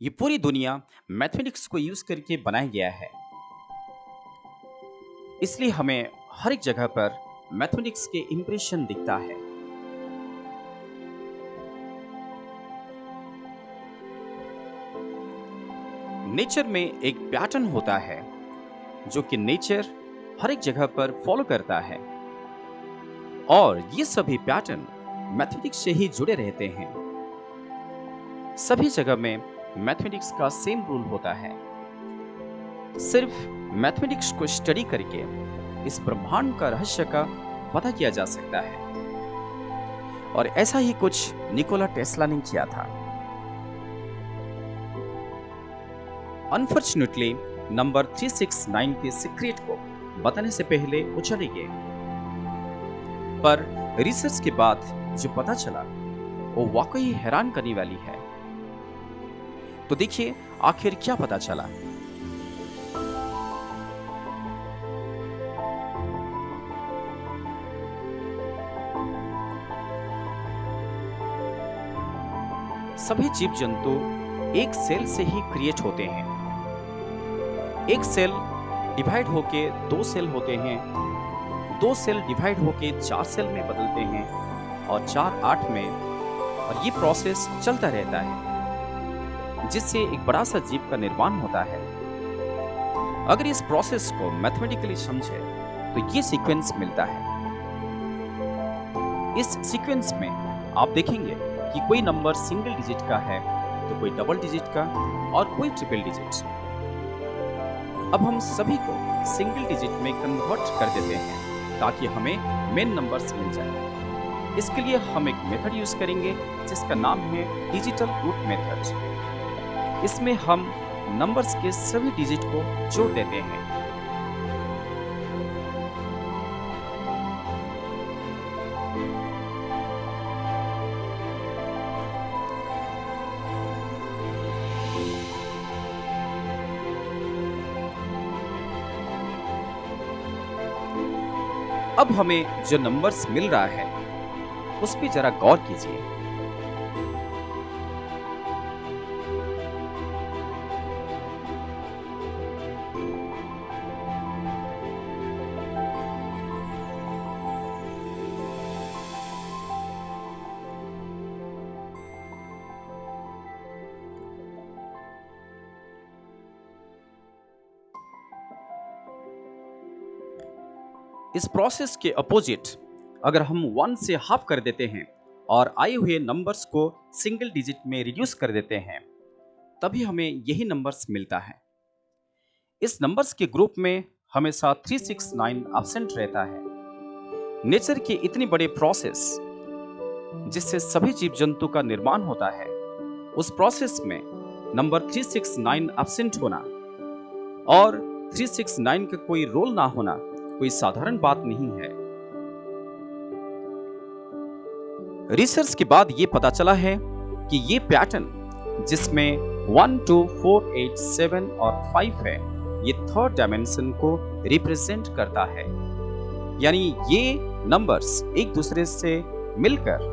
ये पूरी दुनिया मैथमेटिक्स को यूज करके बनाया गया है। इसलिए हमें हर एक जगह पर मैथमेटिक्स के इंप्रेशन दिखता है। नेचर में एक पैटर्न होता है जो कि नेचर हर एक जगह पर फॉलो करता है, और ये सभी पैटर्न मैथमेटिक्स से ही जुड़े रहते हैं। सभी जगह में मैथमेटिक्स का सेम रूल होता है। सिर्फ मैथमेटिक्स को स्टडी करके इस ब्रह्मांड का रहस्य का पता किया जा सकता है, और ऐसा ही कुछ निकोला टेस्ला ने किया था। अनफॉर्चुनेटली नंबर 369 के सीक्रेट को बताने से पहले वो चले गए, पर रिसर्च के बाद जो पता चला वो वाकई हैरान करने वाली है। तो देखिए आखिर क्या पता चला। सभी जीव जंतु एक सेल से ही क्रिएट होते हैं। एक सेल डिवाइड होके दो सेल होते हैं, दो सेल डिवाइड होके चार सेल में बदलते हैं, और चार आठ में, और ये प्रोसेस चलता रहता है, जिससे एक बड़ा सा जीव का निर्माण होता है। अगर इस प्रोसेस को मैथमेटिकली समझे तो ये सीक्वेंस मिलता है। इस सीक्वेंस में आप देखेंगे कि कोई नंबर सिंगल डिजिट का है, तो कोई डबल डिजिट का, और कोई ट्रिपल डिजिट। अब हम सभी को सिंगल डिजिट में कन्वर्ट कर देते हैं ताकि हमें मेन नंबर्स मिल जाए। इसके लिए हम एक मेथड यूज करेंगे जिसका नाम है डिजिटल रूट मेथड। इसमें हम नंबर्स के सभी डिजिट को जोड़ देते हैं। अब हमें जो नंबर्स मिल रहा है उस पर जरा गौर कीजिए। इस प्रोसेस के अपोजिट अगर हम 1 से हाफ कर देते हैं और आए हुए नंबर्स को सिंगल डिजिट में रिड्यूस कर देते हैं, तभी हमें यही नंबर्स मिलता है। इस नंबर्स के ग्रुप में हमेशा 369 एब्सेंट रहता है। नेचर के इतनी बड़े प्रोसेस जिससे सभी जीव जंतु का निर्माण होता है, उस प्रोसेस में नंबर 369 एब्सेंट होना और 369 का कोई रोल ना होना कोई साधारण बात नहीं है। रिसर्च के बाद ये पता चला है कि ये पैटर्न जिसमें 1 2 4 8 7 और 5 है, ये थर्ड डायमेंशन को रिप्रेजेंट करता है। यानी ये नंबर्स एक दूसरे से मिलकर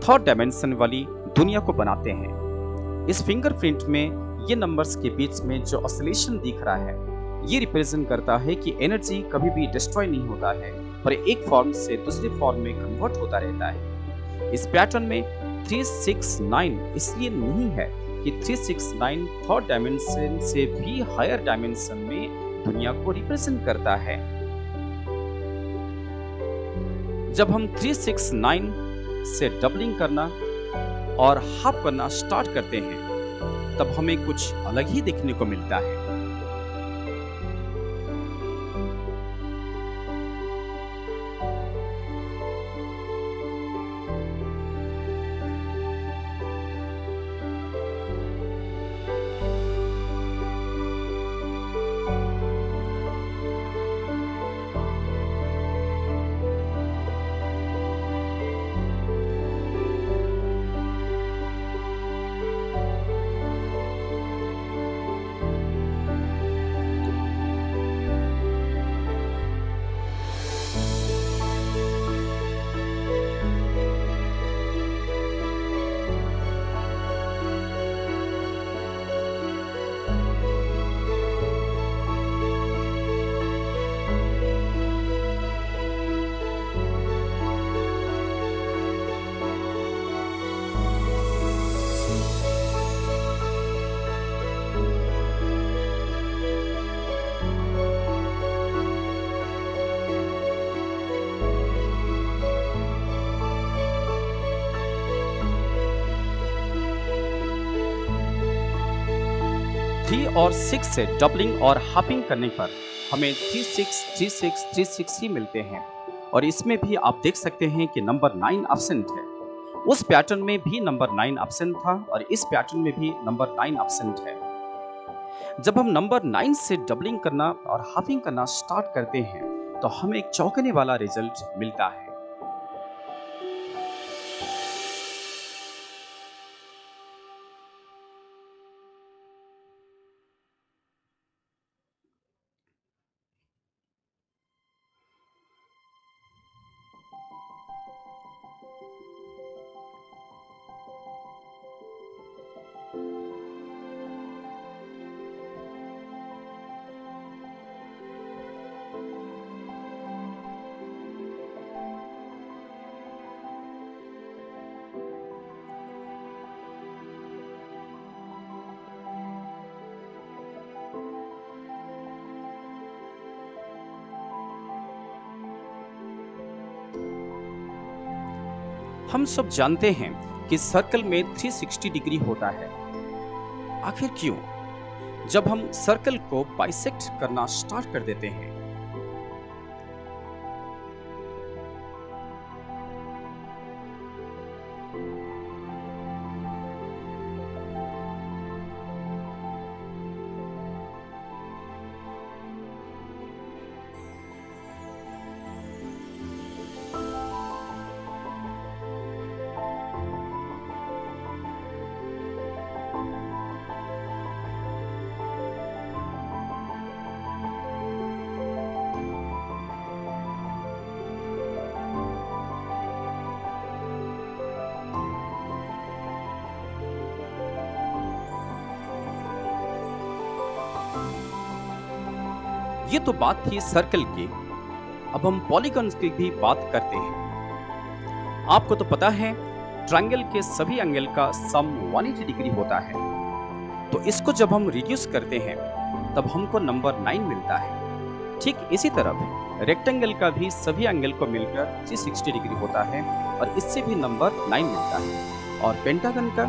थर्ड डायमेंशन वाली दुनिया को बनाते हैं। इस फिंगरप्रिंट में ये नंबर्स के बीच में जो ऑसिलेशन दिख रहा है, ये रिप्रेजेंट करता है कि एनर्जी कभी भी डिस्ट्रॉय नहीं होता है, पर एक फॉर्म से दूसरे फॉर्म में कन्वर्ट होता रहता है। इस पैटर्न में 369 इसलिए नहीं है कि 369 थर्ड डायमेंशन से भी हायर डायमेंशन में दुनिया को रिप्रेजेंट करता है। जब हम 369 से डबलिंग करना और हाफ करना स्टार्ट करते हैं, तब हमें कुछ अलग ही देखने को मिलता है। 3 और 6 से डबलिंग और हाफिंग करने पर हमें 36, 36, 36 ही मिलते हैं। और इसमें भी आप देख सकते हैं कि नंबर 9 एब्सेंट है। उस पैटर्न में भी नंबर 9 एब्सेंट था और इस पैटर्न में भी नंबर 9 एब्सेंट है। जब हम नंबर 9 से डबलिंग करना और हाफिंग करना स्टार्ट करते हैं तो हमें एक चौंकाने वाला रिजल्ट मिलता है। हम सब जानते हैं कि सर्कल में 360 डिग्री होता है। आखिर क्यों? जब हम सर्कल को बाइसेक्ट करना स्टार्ट कर देते हैं ये तो बात थी सर्कल की। अब हम पॉलीगॉन्स की भी बात करते हैं। आपको तो पता है ट्रायंगल के सभी एंगल का सम 180 डिग्री होता है। तो इसको जब हम रिड्यूस करते हैं तब हमको नंबर 9 मिलता है। ठीक इसी तरह रेक्टेंगल का भी सभी एंगल को मिलकर 360 डिग्री होता है और इससे भी नंबर 9 मिलता है। और पेंटागन का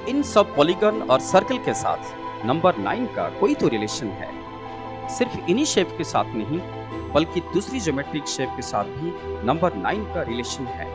इन सब पॉलीगन और सर्कल के साथ नंबर 9 का कोई तो रिलेशन है। सिर्फ इन्हीं शेप के साथ नहीं बल्कि दूसरी ज्योमेट्रिक शेप के साथ भी नंबर 9 का रिलेशन है।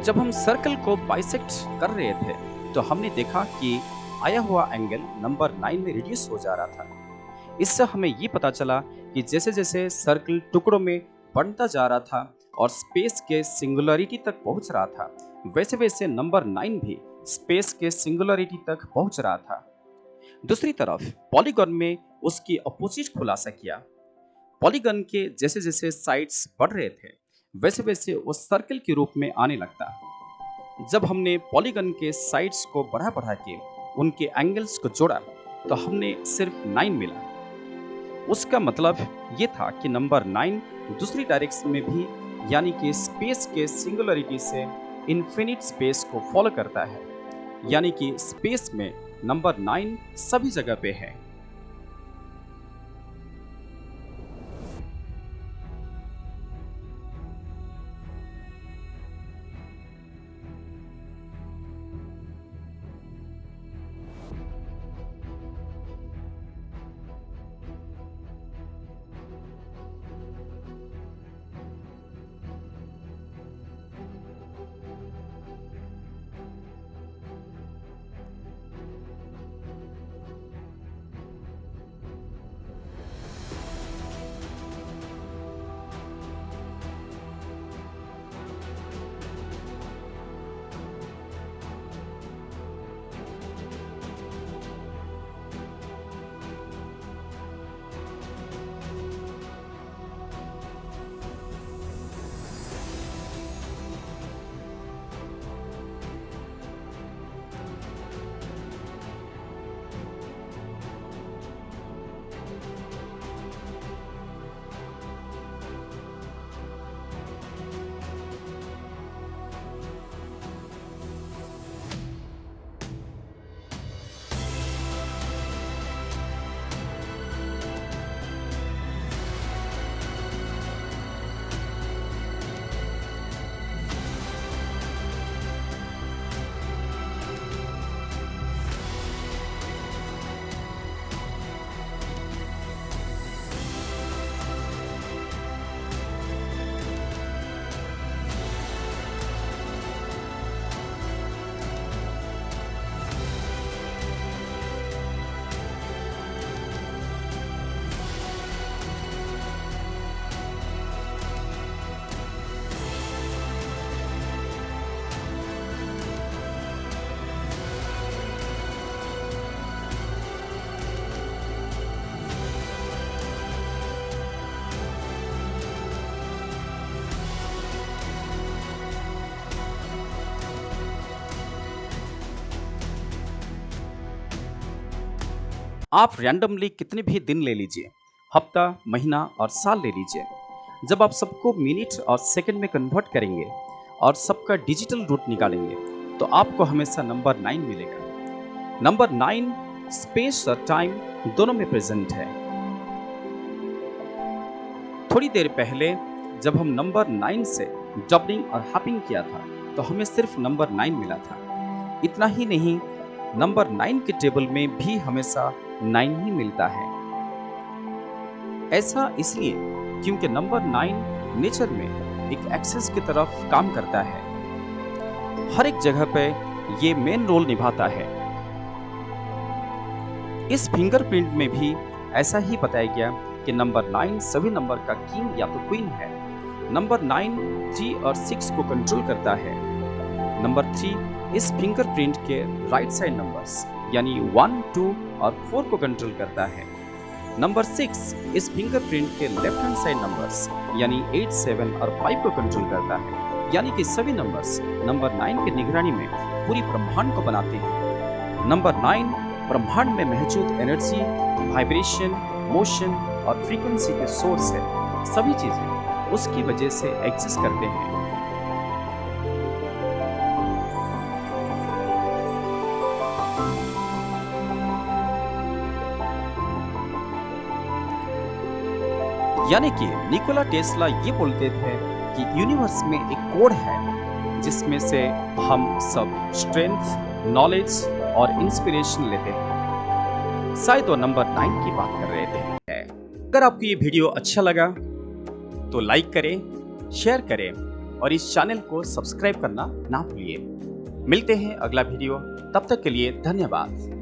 जब हम सर्कल को बाइसेक्ट कर रहे थे तो हमने देखा कि आया हुआ एंगल नंबर 9 में रिड्यूस हो जा रहा था। इससे हमें ये पता चला कि जैसे जैसे सर्कल टुकड़ों में बढ़ता जा रहा था और स्पेस के सिंगुलरिटी तक पहुंच रहा था, वैसे वैसे नंबर 9 भी स्पेस के सिंगुलरिटी तक पहुंच रहा था। दूसरी तरफ पॉलीगॉन में उसकी अपोजिट खुलासा किया। पॉलीगॉन के जैसे जैसे साइड्स बढ़ रहे थे वैसे वैसे वो सर्कल के रूप में आने लगता। जब हमने पॉलीगॉन के साइड्स को बढ़ा बढ़ा के उनके एंगल्स को जोड़ा तो हमने सिर्फ 9 मिला। उसका मतलब ये था कि नंबर 9 दूसरी डायरेक्शन में भी यानी कि स्पेस के सिंगुलरिटी से इन्फिनिट स्पेस को फॉलो करता है, यानी कि स्पेस में नंबर 9 सभी जगह पे है। आप रैंडमली कितने भी दिन ले लीजिए, हफ्ता, महीना और साल ले लीजिए, जब आप सबको मिनट और सेकंड में कन्वर्ट करेंगे और सबका डिजिटल रूट निकालेंगे तो आपको हमेशा नंबर 9 मिलेगा। नंबर 9 स्पेस और टाइम दोनों में प्रेजेंट है। थोड़ी देर पहले जब हम नंबर 9 से डबलिंग और हॉपिंग किया था तो हमें सिर्फ नंबर 9 मिला था। इतना ही नहीं, नंबर 9 के टेबल में भी हमेशा 9 ही मिलता है। ऐसा इसलिए क्योंकि नंबर 9 नेचर में एक एक्सेस की तरफ काम करता है। हर एक जगह पे ये मेन रोल निभाता है। इस फिंगरप्रिंट में भी ऐसा ही बताया गया कि नंबर 9 सभी नंबर का किंग या तो क्वीन है। नंबर 9 3 और 6 को कंट्रोल करता है। नंबर 3 इस फिंगरप्रिंट के राइट साइड नंबर्स यानी 1, 2 और 4 को कंट्रोल करता है। नंबर 6 इस फिंगरप्रिंट के लेफ्ट हैंड साइड नंबर्स यानी 8, 7 और 5 को कंट्रोल करता है। यानी कि सभी नंबर्स नंबर 9 की निगरानी में पूरी ब्रह्मांड को बनाते हैं। नंबर 9 ब्रह्मांड में मौजूद एनर्जी, वाइब्रेशन, मोशन और फ्रीक्वेंसी के सोर्स है। सभी चीजें उसकी वजह से एग्जिस्ट करते हैं। यानी कि निकोला टेस्ला ये बोलते थे कि यूनिवर्स में एक कोड है जिसमें से हम सब स्ट्रेंथ, नॉलेज और इंस्पिरेशन लेते हैं। शायद वो नंबर 9 की बात कर रहे थे। अगर आपको ये वीडियो अच्छा लगा तो लाइक करें, शेयर करें और इस चैनल को सब्सक्राइब करना ना भूलिए। मिलते हैं अगला वीडियो, तब तक के लिए धन्यवाद।